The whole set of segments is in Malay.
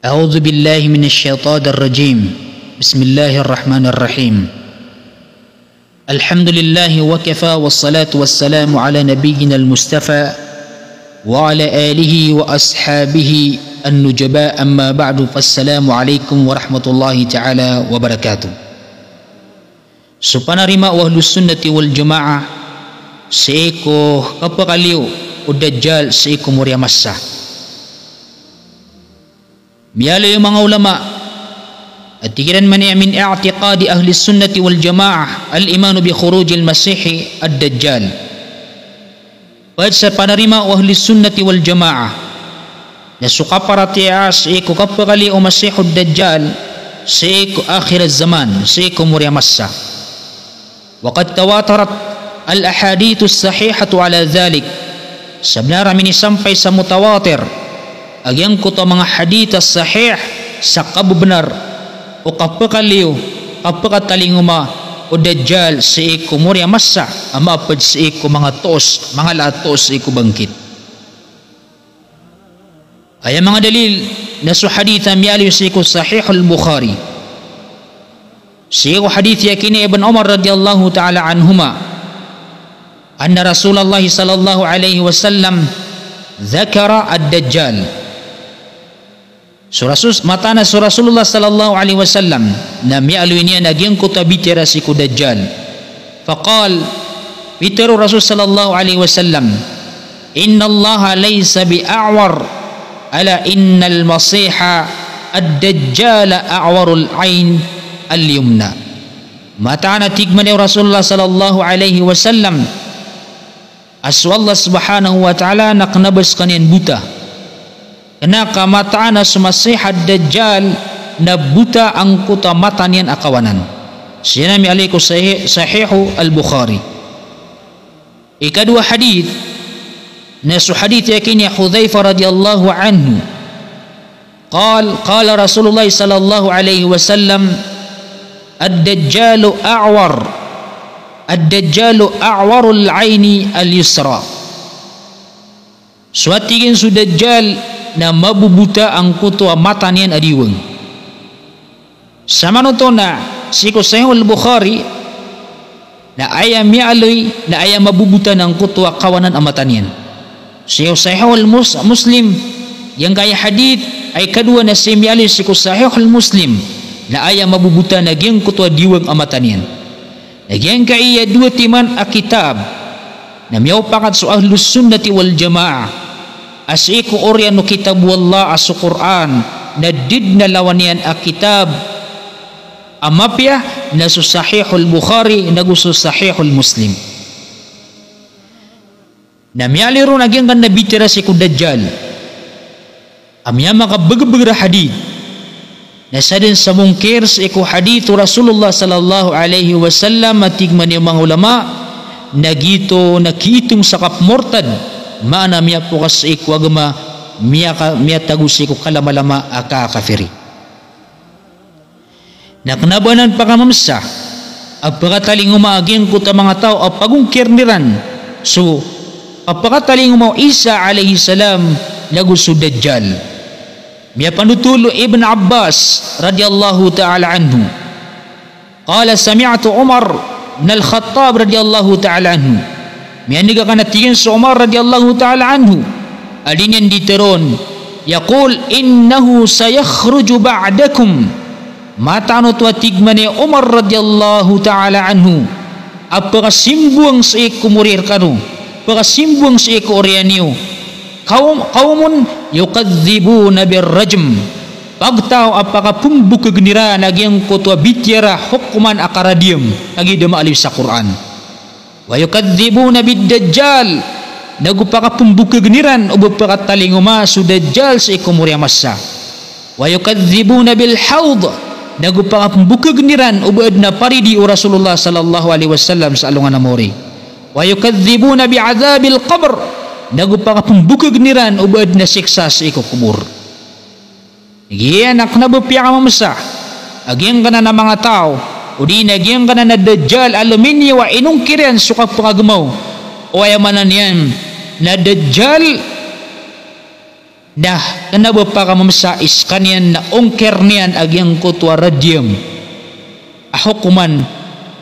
أعوذ بالله من الشيطان الرجيم. بسم الله الرحمن الرحيم. الحمد لله وكفى والصلاة والسلام على نبينا المصطفى وعلى آله وأصحابه النجباء. أما بعد فالسلام عليكم ورحمة الله تعالى وبركاته. Supanarima wahlus sunnati wal jamaah seeko kapakaliw o dajjal seeko murya massa. Miyalo yung mga ulama at tigiran man niya min i'tiqadi ahli sunnati wal jamaah al-imanu bi khurujil masihi ad-dajjal. Pad sa panarima o ahli sunnati wal jamaah na sukaparatias iko kapakali o masihu ad-dajjal seeko akhir az-zaman seeko murya massa. Waqad tawatarat al-ahadithu as-sahihatu ala dhalik. Sebenarnya ini sampai sa mutawatir agyang ko to mga hadith sahih sa kabenar o kapakaliw kapakatalinguma o dajjal sa iku murya massa amapad sa iku mga tos mga latos sa iku bangkit. Ay mga dalil na sa hadith amyali sa iku sahih al-Bukhari. Sa iku hadith yakini Ibn Umar radiyallahu ta'ala anhuma anna Rasulullah sallallahu alaihi wasallam zakara ad-dajjal. Matana sa Rasulullah sallallahu alaihi wasallam na mialu niya nagyang kutabitira si ku dajjal. Faqal bitiru Rasul sallallahu alaihi wasallam inna Allah laysa bi'a'war ala innal masiha ad-dajjal a'warul ain al-yumna. Matana tigman ni Rasulullah sallallahu alaihi wasallam aswallah subhanahu wa ta'ala naknabas kanian buta. Kena kamataan na sumasih ad-dajjal na buta ang kuta mata niyan akawanan. Siya nami alayko sahihu al-Bukhari. Ikadua hadith na su hadith yakin ya Hudhaifa radiyallahu anhu qala Rasulullah sallallahu alaihi wasallam ad-dajjalu a'warul aini al-yusra. Suatigin su dajjal na mabubuta ang kuto mata niyan adiwang. Sama nito na siko Sahih al-Bukhari na ayam mialoy na ayam mabubuta ng kuto kawanan ang mata niyan. Siko Sahih al-Muslim yang kaya hadith ay kadua na si mialoy siko Sahih al-Muslim na ayam mabubuta na giyang kuto adiwang ang mata niyan. Nagyang kaya dua timan a kitab na miyaw pakat sa ahlus sunnati wal jamaah asiku oryan no kitab wallah asu Quran na did na lawanian a kitab amapya na su Sahihul Bukhari na gusto Sahihul Muslim. Na miyaliro nagyang kan nabitira si ku dajjal amya makabagabagra hadith na sa din sa mungkir sa iku hadithu Rasulullah sallallahu alaihi wasallam matigman yung mga ulama nagito nakitong sakap mortad maana miya po kas iku agama miya tagus iku kalamalama aka kafiri. Naknabanan pa kamamsa apakataling umaaging ko ta mga tao apagungkir niran so apakataling umaw Isa alaihi salam lagusu dajjal. Miya panutulo Ibn Abbas radiyallahu ta'ala anhu qala sami'tu Umar bin al-Khattab radiyallahu ta'ala anhu. Mianiga kana tingin sa Umar radiyallahu ta'ala anhu alin yan diteron yaqul innahu sayakhruju ba'dakum matano tuwa tigman ni Umar radiyallahu ta'ala anhu apakasimbuang sa ikumurir kanu apakasimbuang sa ikurianiyo kaumun yukadzibuna birrajm pagtao apakapumbuk kegenira nagyang kutwa bityara hukuman akaradiyam lagi dama alif sa Quran. Wa yukadzibuna bid-dajjal nagupakapumbuka geniran o bupakatalinguma su dajjal sa ikumurya massa. Wa yukadzibuna bil hawd nagupakapumbuka geniran o buad na paridi o Rasulullah sallallahu alaihi wasallam sa alungan amori. Wa yukadzibuna bi'adzabil qabr nagupakapumbuka geniran o buad na siksa sa ikukubur. Iyan naknabupiya ka mamasa agyan ka na ng mga tao o di nagyang ka na dajjal alumini wa inungkiran suka pagagamaw o ayamanan yan na dajjal dah kenapa para memesa iskanian na ongker nian agyang kutwa radium hukuman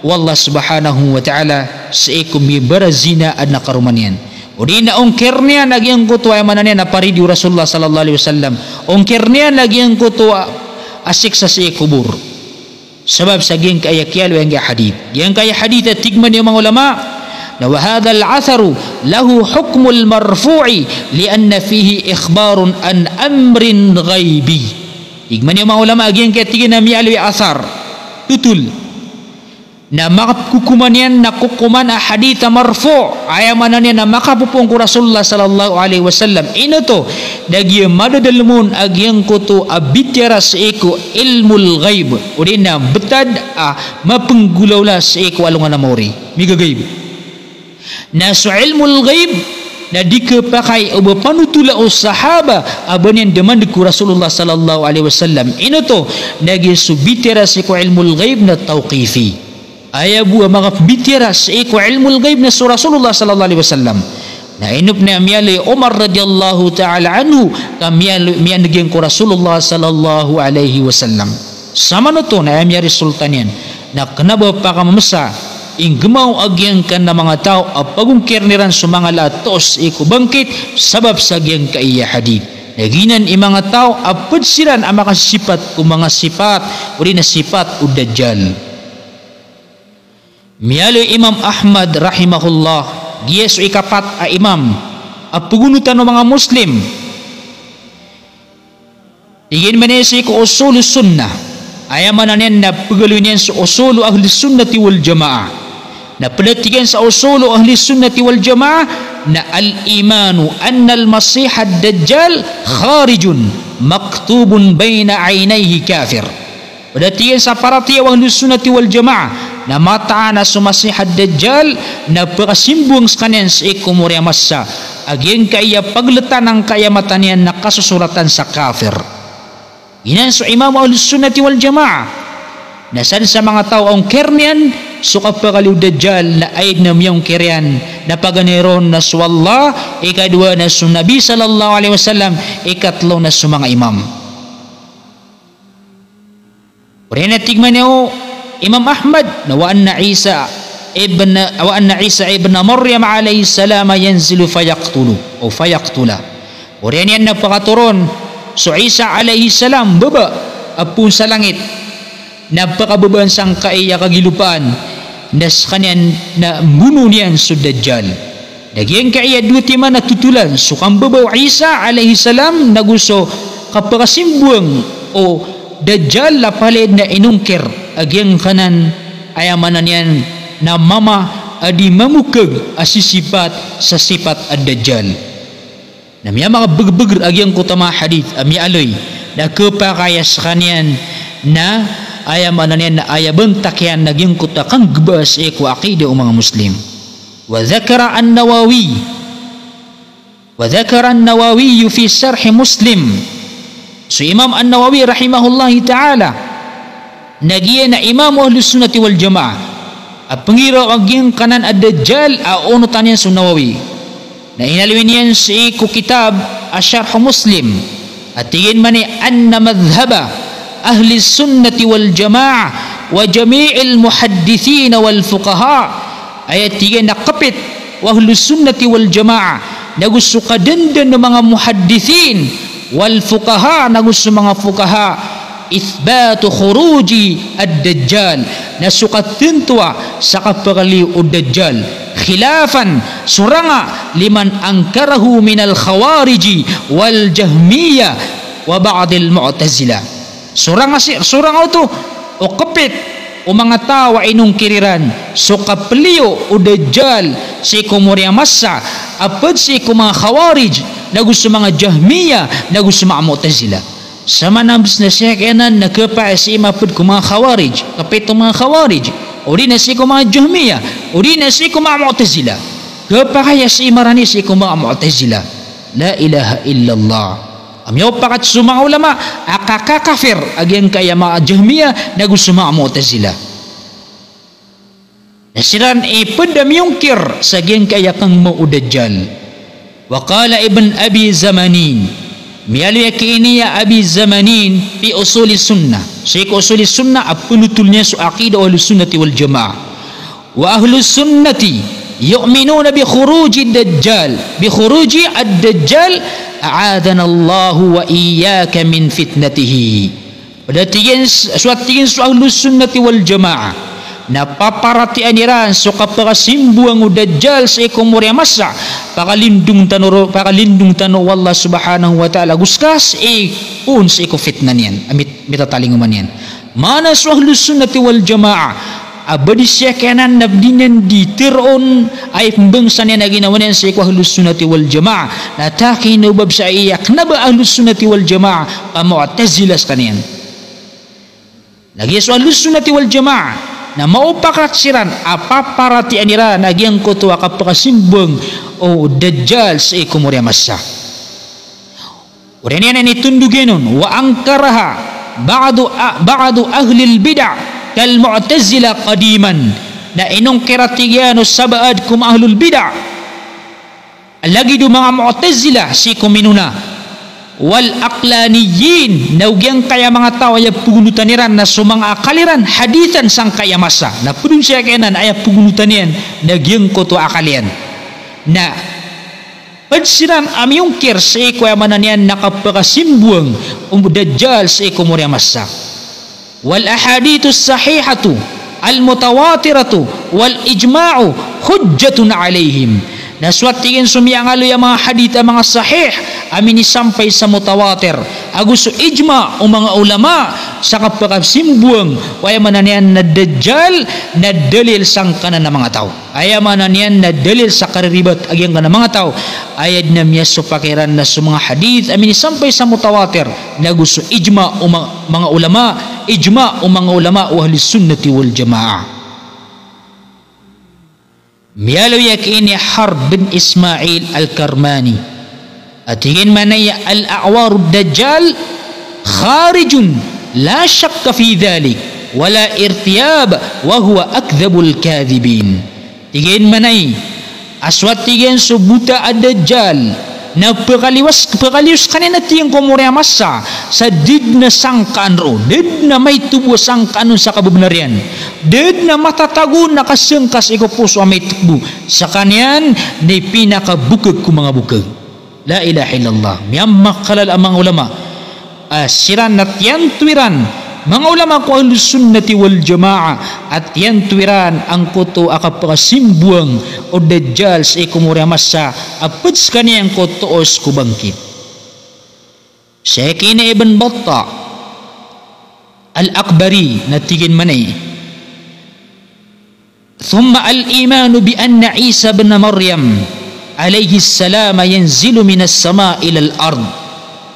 wallah subhanahu wa ta'ala sa ikum barazina ad nakarumanian udi na ongker nian agyang kutwa mananian na paridi Rasulullah sallallahu alaihi wasallam ongker nian agyang kutwa asiksa sa ikubur sebab saging kaya kialo yang kaya hadith at tigman yung mga ulama na wahada al-atharu lahu hukmul marfu'i lianna fihi ikhbarun an amrin ghaibi tigman yung mga ulama yang kaya tigin na miyaloy athar tutul na makakukuman yan na kukuman a hadith marfu' ayaman yan na makapupong ko Rasulullah sallallahu alaihi wasallam ino to dagi madadalmun agyang kuto abityara sa iko ilmul ghaib o din na betad mapenggulaw la sa iko alungan na mauri migagaib na so ilmul ghaib na dikepakay o panutula o sahaba abanyan deman ku Rasulullah sallallahu alaihi wasallam ino to dagi subitira sa iko ilmul ghaib na tawqifi ayabu mga bitira sa iko ilmul ghaib na sa Rasulullah sallallahu alaihi wasallam na inup na miyali Umar radiyallahu ta'ala anhu kamiyalagyan ko Rasulullah sallallahu alaihi wasallam sama na to na miyari sultan yan na kanaba pa kamamasa ingmaw agyang kan na mga tao apagungkir niran sa mga latos iku bangkit sabab sa agyang kaiya hadid naginan mga tao apad siran ang makasipat kung mga sipat o rin na sipat o dajjal miyalo Imam Ahmad rahimahullah giyeso ikapat a imam apugunutan ng mga Muslim tigin manesi ko usulu sunnah ayaman nanin na pagaloy niyan sa usulu ahli sunnati wal jamaah na palatigan sa usulu ahli sunnati wal jamaah na al-imanu anna al-masih ad-dajjal kharijun maktubun bayna aynayhi kafir palatigan sa paratiyaw ahli sunnati wal jamaah na mataan na sumasih ad-dajjal na pagasimbong sa kanyan sa ikumurya masa aging kaya paglatan ng kayamatan niyan na kasusuratan sa kafir inan so imam al-sunnati wal jamaah nasan sa mga tao ang kernian so kapagaliw dajjal na aid na miyong kiryan na paganiron na suwallah ikadua na su nabi sallallahu alaihi wasallam ikatlo na su mga imam rin natigman niyo Imam Ahmad na wa anna Isa ibn Maryam alayhi salam yanzilu fayaqtulu o fayaqtula o rin yan napakaturon so Isa alayhi salam baba apun sa langit napakababaan sang kaiya kagilupaan nas kanyan na muno niyan so dajjal nagyang kaiya duti man natutulan so kang babaw Isa alayhi salam naguso kapakasimbuang o dajjal lapalid na inungkir agyang kanan ayamanan yan na mama adi mamukag asisipat sa sipat ad dajjal na miya mga bagbagar agyang kutama hadith amya aloy na kapakayas kanyan na ayamanan yan na ayabantak yan nagyang kutakang gbas eko akida o mga Muslim wa dhakara an-Nawawi fi sarh Muslim so Imam an-Nawawi rahimahullahi ta'ala nagiya na imam ahlus sunnati wal jamaah at pangiraw agyang kanan ad-dajjal aunutan yan sa Nawawi na inalawin yan sa iku kitab asyarh Muslim at tingin man ni anna madhhaba ahli sunnati wal jamaah wa jami'il muhaddithin wal fuqaha ay tingin na kapit wa ahlus sunnati wal jamaah na gusto kadandan ng mga muhaddithin wal fuqaha na gusto mga fuqaha ithbatu khuruji ad-dajjal na sukat tintwa sa kapagaliw o dajjal khilafan suranga liman angkarahu minal khawariji wal jahmiya wa ba'dil mu'tazila suranga to o kapit o mga tawa inong kiriran so kapaliw o dajjal si kumurya masa apad si mga khawarij na gusto mga jahmiya na gusto mga mu'tazila sama nabis na siya kayanan nagkapa si imapod ko mga khawarij kapit mga khawarij o di na si ko mga jahmiya o di na si ko mga mu'tazila kapakaya si imarani si ko mga mu'tazila la ilaha illallah amyaw pakat sa mga ulama akakakafir agyang kaya mga jahmiya na gusto mga mu'tazila nasiran ipodam yung kir sa agyang kaya kang mu'udajjal wa qala ibn abi zamanin Mialu yakini ya abi zamanin fi usuli sunnah. Syekh usuli sunnah penutulnya su aqidah ahli sunnati wal jamaah. Wa ahli sunnati yu'minuna bi khuruji dajjal, bi khuruji ad-dajjal a'adana Allah wa iyyaka min fitnatihi. Pada tiga ahli sunnati wal jamaah na paparati aniran so kapasimbuang dajjal sa ikumur ya masa pakalindung tano wallah subhanahu wa ta'ala guskas pun sa iku fitnan yan amit mitatalinguman yan mana so ahli sunnati wal jamaah abadi siya kanan nabdinan di tiron ay pembangsa niya na ginawa niyan sa iku ahli sunnati wal jamaah nataki nubab sa iyak na ba ahli sunnati wal jamaah pamu'tazilas kaniyan lagi so ahli sunnati wal jamaah na maupakatsiran apa parati anira nagyang kutuwa kapakasimbang o dajjal sa ikumurya masa urin yan itunduginon wa angkaraha ba'du ahli bid'ah kal mu'tazila qadiman na inong kiratigyan sabaad kum ahlul bid'ah lagi do mga mu'tazila si kuminuna wal aqlaniyin naugyang kaya mga tao ay pugulutaniran na sumang akaliran hadithan sang kaya masa na pudong siya kayanan ay pugulutanian nagyang koto akalian na pagsiran amyong kir sa ikuya mananian nakapakasimbuang dajjal sa ikumurya masa wal ahadithu sahihatu al mutawatiratu wal ijma'u hujjatun alayhim na suwatingin sumiyangalo yung mga hadith ang mga sahih amin isampay sa mutawatir agusto ijma o mga ulama sa kapakasimbuang kaya mananian na dajjal na dalil sang kanan ng mga tao kaya mananian na dalil sa kariribat agyang kanan ng mga tao ayad na miya so pakiran na sa mga hadith amin isampay sa mutawatir na gusto ijma o mga ulama ijma o mga ulama o ahli sunnati wal jamaah Mialo yakini Harb bin Ismail al-Karmani atingin manaya al-a'war dajjal kharijun la shakka fi dhalik wala irtiyab wa huwa akdhabul kadhibin tingin manay aswat tingin subuta ad-dajjal na pagaliwas kanina tiyang kumurya masa sa did na sangkaan ro did na may tubo sangkaan sa kabubnarian did na matatago na kasangkas iko puso may tukbo sa kanyan na pinakabukag ko mga bukag la ilaha illallah miyang makalal ang mga ulama siran at yan tuwiran mga ulama ko ahli sunnati wal jamaah at yan tuwiran ang koto akapakasimbuang o dajjal sa ikumurya masa apats kaniyang kotoos kubangkit Syekh Ibn Battah al-Akbari natigin manay ثم الإيمان بأن عيسى بن مريم عليه السلام ينزل من السماء إلى الأرض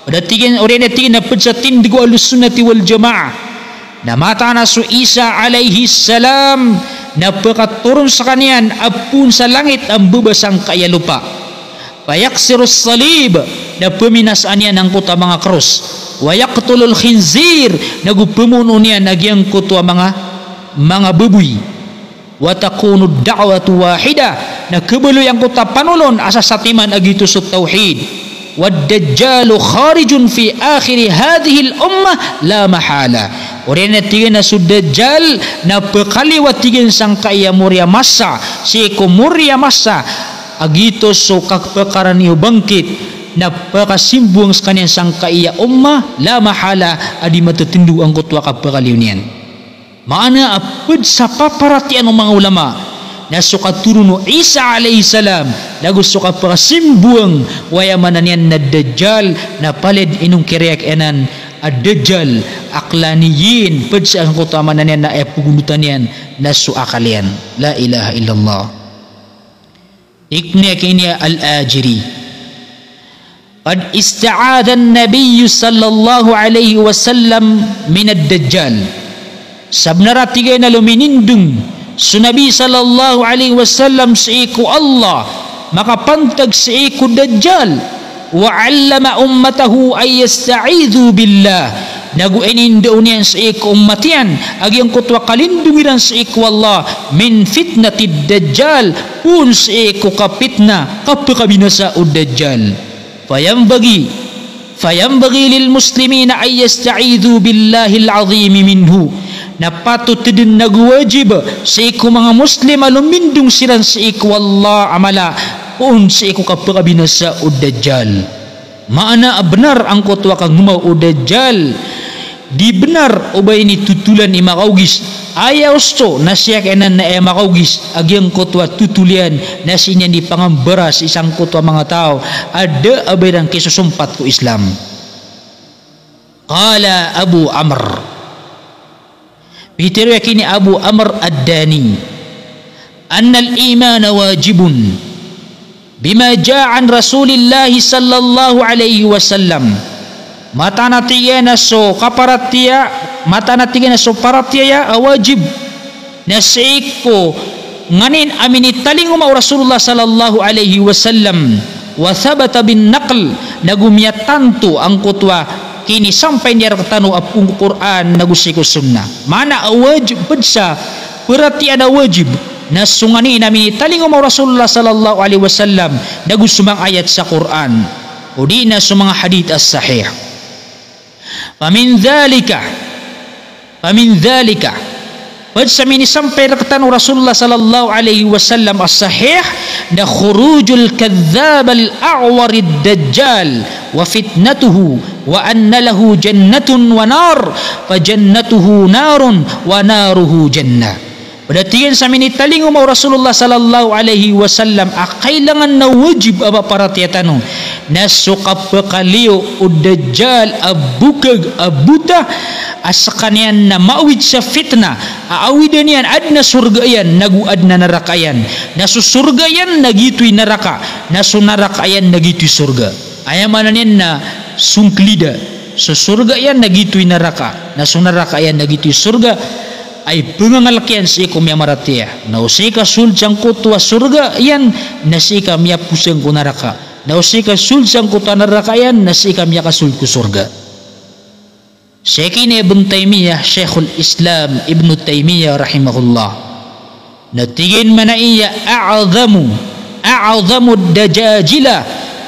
Datingin na pagsatin di ko alusunnati wal jamaah na mata na su Isa alaihi salam na pagkaturun sa kanyan apun sa langit ang bubasang kaya lupa payaksirus salib na puminasaan niya ng kuta mga krus wayaktulul khinzir na gupumunun niya nagyang kuta mga bubuy watakunu da'watu wahida na kebeloy ang kuta panulon asa satiman agito sa tauhid والدجال خارج في آخر هذه الأمة لا محالة ورين تيجنا سدجال نبقالي وتيجن سangkaya murya masa siku murya masa agito so kakpekaran niyo bangkit napakasimbung sa kanyang sangkaya ummah la mahala adi matutindu ang kutwa kakpekaliw niyan maana apud sa paparatian ng mga ulama na sukaturo Isa alayhi salam na gusto ka pasimbuang wayamanan yan na dajjal na palid inong kiriyak enan ad-dajjal aklaniyin pad sa ang kutamanan yan na pugunutan yan na suakalian la ilaha illallah ikniya kiniya al-ajiri qad ista'adha an-nabiy sallallahu alayhi wasallam min ad-dajjal sabnara tigay na luminindung Sunabi sallallahu alaihi wasallam sa iku Allah makapantag sa iku dajjal wa 'allama ummatahu ay yasta'idhu billah naguinin daw niyan sa iku ummatian agyang kutwa kalindungiran sa iku Allah min fitnatid dajjal pun sa iku kapitna kapakabinasa ud dajjal payambagi fayambaghi lil muslimina ay yasta'idhu billahil azim minhu. Na patut din nagwajib sa iku mga muslim alumindung siran sa iku Allah amala pun sa iku kapagabinasa o dajjal. Maana benar ang kutwa kang gumaw o dajjal. Di benar ubay ni tutulan ni makaugis. Ayaw sto na siya kanan na makaugis agyang kutwa tutulian na sinya di pangambara sa isang kutwa mga tao. Ada abay ng kisusumpat ko Islam. Qala Abu Amr, Bihitiru yakini Abu Amr Ad-Dani, anna al-iman wajibun bima ja'an Rasulillah sallallahu alaihi wasallam. Mata natigena so kaparatia, mata natigena so paratia wajib nasiko nganin amini talinguma Rasulullah sallallahu alaihi wasallam wa thabata bin naql nagumiyatantu ang kutwa kini sampai niya ketanu apung Quran nagusiko sunnah. Mana wajib bedsa berarti ada wajib nasungani nami talinguma Rasulullah sallallahu alaihi wasallam nagusumang ayat sa Quran udina sumang hadith as-sahih. Famin dhalika bedsa mini sampai ketanu Rasulullah sallallahu alaihi wasallam as-sahih na khurujul kadzdzab al-a'war ad-dajjal wa fitnatuhu wa anna lahu jannatun wa nar fa jannatuhu narun wa naruhu jannah. Berarti sa minitaling umaw Rasulullah sallallahu alaihi wasallam kailangan na wajib aba para tiyatano na sukapakaliw o dajjal abukag abuta asakanian na maawid sa fitna aawidan yan ad na surga yan naguad na naraka yan nasusurga yan nagito'y naraka nasunaraka yan nagito'y surga ayamanan yan na sungklida susurga yan nagito'y naraka nasunaraka yan nagito'y surga ay pengangalkian si ikum yang maratia na usika sulcang kutwa surga yan nasika miya pusang ko naraka na usika sulcang kutwa naraka yan nasika miya kasul ko surga. Syekhin Ibn Taymiyah Syekhul Islam Ibn Taymiyah rahimahullah natigin mana iya a'adhamu dajajila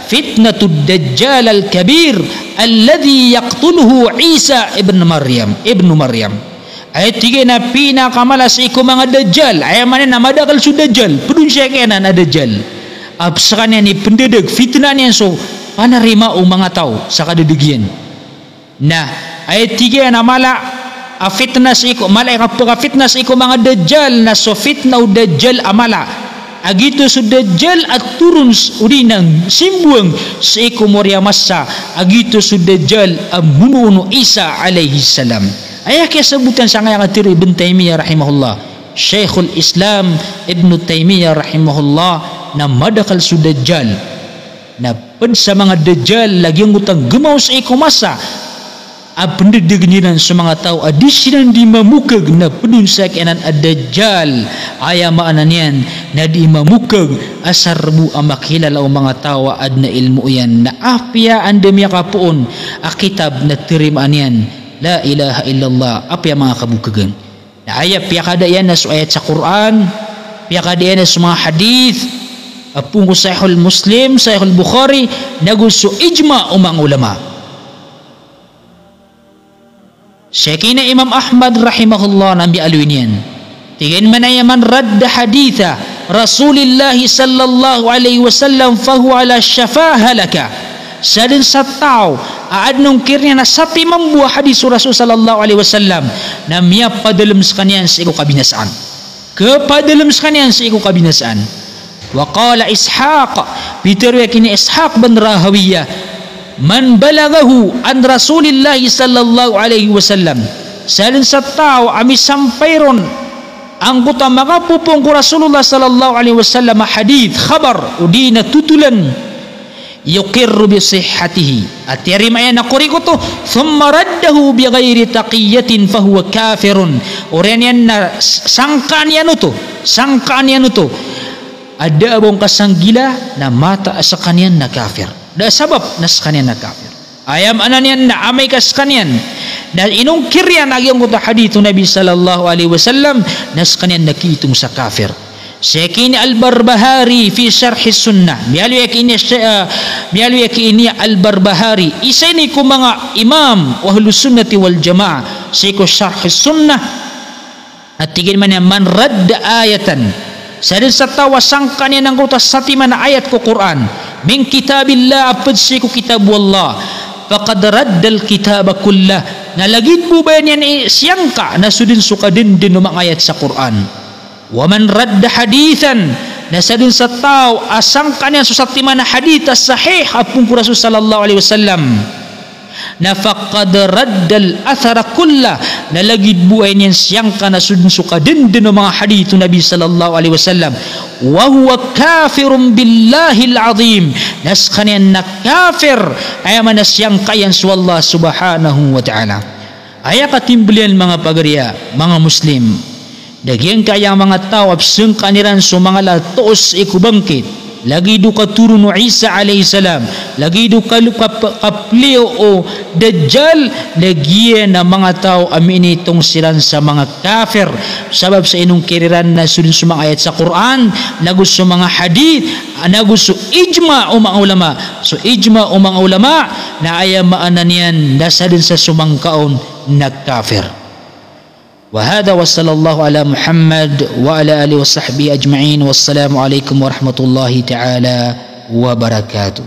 fitnatud dajjal al-kabir alladhi yaqtuluhu Isa ibn Maryam ay tigay na pinakamalas iku mga dajjal ay manin na madakal su dajjal pedun siya kena na dajjal absakan yan ni pendedeg fitna niyan so panarima o mga tao sa kadedegyan na ay tigay na mala fitnas iku mala kapag fitnas iku mga dajjal na so fitna o dajjal amala agito su dajjal at turun udi ng simbuang sa iku moryamasa agito su dajjal amununo Isa alaihi salam. Ayah kaya sebutan sa nga katir Ibn Taymiyah rahimahullah Syekhul Islam Ibn Taymiyah rahimahullah na madakal su dajjal na pad sa mga dajjal lagi ang utang gumaw sa ikumasa pendidigniran sa mga tao adisinan di mamukag na pedun sa kanan ad-dajjal aya maanan yan na di mamukag asarbu ang makilala o mga tao ad na ilmu yan na apya andemya kapuon akitab na tirimaan yan la ilaha illallah apa yang mga kabukagan na ayat piyakada yan na ayat sa Quran piyakada yan na sa mga hadith apung Sahihul Muslim Sahihul Bukhari naguso ijma umang ulama. Syekina Imam Ahmad rahimahullah nambi aluin yan tigin manayaman radda haditha Rasulillah sallallahu alaihi wasallam fahu ala syafaha laka sadin sa tao aad nung kirnya na sapi membuah hadis Rasul sallallahu alaihi wasallam na miya padalam sa kanyan sa iku kabinasaan kepadalam sa kanyan sa iku kabinasaan wa qala Ishaq bitiru yakini Ishaq bin Rahawiyah man balagahu an Rasulillah sallallahu alaihi wasallam salin sa tao ami sampairon ang kuta makapupong ko Rasulullah sallallahu alaihi wasallam hadith khabar udina tutulan yuqirru bi sihhatihi at yarima yan nakuri ko to thumma raddahu bi ghairi taqiyatin fahuwa kafirun oren yan na sangkaan yan to ada abong kasanggila na mata sa kanyan na kafir da sabab na sa kanyan na kafir ayam anan yan na amay kas kanyan na inungkir yan agyang kuta hadithu Nabi sallallahu alaihi wasallam na sa kanyan nakitong sa kafir Syekh Al-Barbahari fi syarh sunnah. Mialu yakini Al-Barbahari. Isa ni ko mga imam ahlus sunnati wal jamaah. Syekh syarh sunnah. At tigil man radda ayatan. Sadin sa tawa sangka niya ng kutas sa timan na ayat ko Quran. Min kitabillah apad syekh kitab wallah. Faqad raddal kitaba kullah. Nalagid po ba yan siyangka na sudin sukadin din ng mga ayat sa Quran. Waman radda hadithan nasa dun sa tao asang kanya susati man na hadith sahih apung ko Rasul sallallahu alaihi wasallam na faqad raddal athara kulla nalagid buhay niyan siyang kana sudun sukadin din ng mga hadith Nabi sallallahu alaihi wasallam wa huwa kafirun billahil azim nas kanyan na kafir ay man siyang kayan su Allah subhanahu wa ta'ala. Aya katimblian mga pagariya mga Muslim. Dagiang kaya mga tao abseng kaniran so mga latoos ikubangkit lagi do katurun no Isa alayhi salam lagi do kaplio o Dajjal lagi na mga tao amin itong silan sa mga kafir sabab sa inong kiriran na sudin sa mga ayat sa Quran nagus sa mga hadith nagus so ijma o mga ulama so ijma o mga ulama na ayamaan niyan nasa din sa sumangkaon na kafir. وهذا وصلى الله على محمد وعلى آله وصحبه أجمعين والسلام عليكم ورحمة الله تعالى وبركاته.